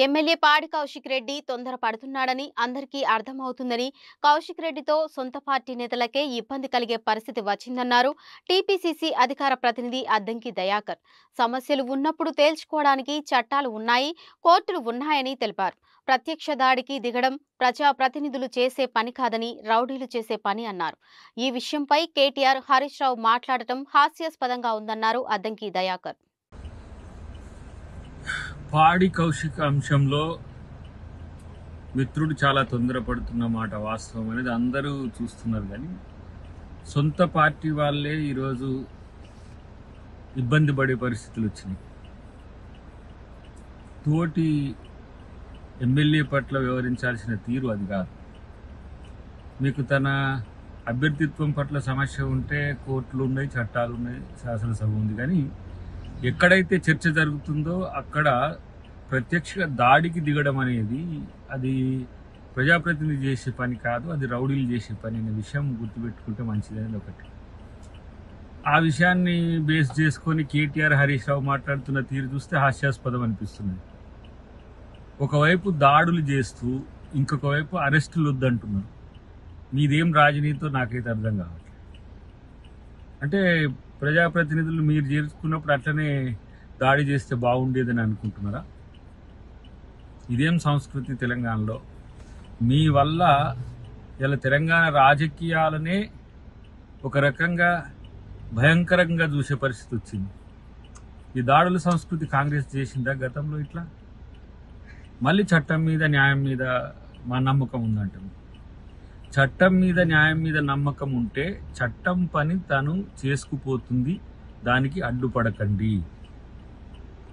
MLA పాడి కౌశిక్ రెడ్డి తొందరపడుతున్నాడని అందరికీ అర్థమవుతుందని, కౌశిక్ రెడ్డితో సొంత పార్టీ నేతలకే ఇబ్బంది కలిగే పరిస్థితి వచ్చిందన్నారు టీపీసీసీ అధికార ప్రతినిధి అద్దంకి దయాకర్. సమస్యలు ఉన్నప్పుడు తేల్చుకోవడానికి చట్టాలు ఉన్నాయి, కోర్టులు ఉన్నాయని తెలిపారు. ప్రత్యక్ష దాడికి దిగడం ప్రజాప్రతినిధులు చేసే పని కాదని, రౌడీలు చేసే పని అన్నారు. ఈ విషయంపై కేటీఆర్, హరీష్ రావు మాట్లాడటం హాస్యాస్పదంగా ఉందన్నారు అద్దంకి దయాకర్. పాడి కౌశిక్ అంశంలో మిత్రుడు చాలా తొందరపడుతున్న మాట వాస్తవం అనేది అందరూ చూస్తున్నారు. కానీ సొంత పార్టీ వాళ్ళే ఈరోజు ఇబ్బంది పడే పరిస్థితులు వచ్చినాయి. తోటి ఎమ్మెల్యే పట్ల వ్యవహరించాల్సిన తీరు అది కాదు. మీకు తన అభ్యర్థిత్వం పట్ల సమస్య ఉంటే కోర్టులు ఉన్నాయి, చట్టాలు ఉన్నాయి, శాసనసభ ఉంది. కానీ ఎక్కడైతే చర్చ జరుగుతుందో అక్కడ ప్రత్యక్ష దాడికి దిగడం అనేది అది ప్రజాప్రతినిధి చేసే పని కాదు, అది రౌడీలు చేసే పని అనే విషయం గుర్తుపెట్టుకుంటే మంచిదనేది ఒకటి. ఆ విషయాన్ని బేస్ చేసుకొని కేటీఆర్, హరీష్ రావు మాట్లాడుతున్న తీరు చూస్తే హాస్యాస్పదం అనిపిస్తుంది. ఒకవైపు దాడులు చేస్తూ ఇంకొక వైపు అరెస్టులు వద్దంటున్నారు. మీదేం రాజనీతితో నాకైతే అర్థం కావట్లేదు. అంటే ప్రజాప్రతినిధులు మీరు చేర్చుకున్నప్పుడు అట్లనే దాడి చేస్తే బాగుండేదని అనుకుంటున్నారా? ఇదేం సంస్కృతి తెలంగాణలో? మీ వల్ల ఇలా తెలంగాణ రాజకీయాలనే ఒక రకంగా భయంకరంగా చూసే పరిస్థితి వచ్చింది. ఈ దాడుల సంస్కృతి కాంగ్రెస్ చేసిందా గతంలో? ఇట్లా మళ్ళీ చట్టం మీద, న్యాయం మీద మా నమ్మకం ఉందంటారు. చట్టం మీద, న్యాయం మీద నమ్మకం ఉంటే చట్టం పని తను చేసుకుపోతుంది, దానికి అడ్డుపడకండి.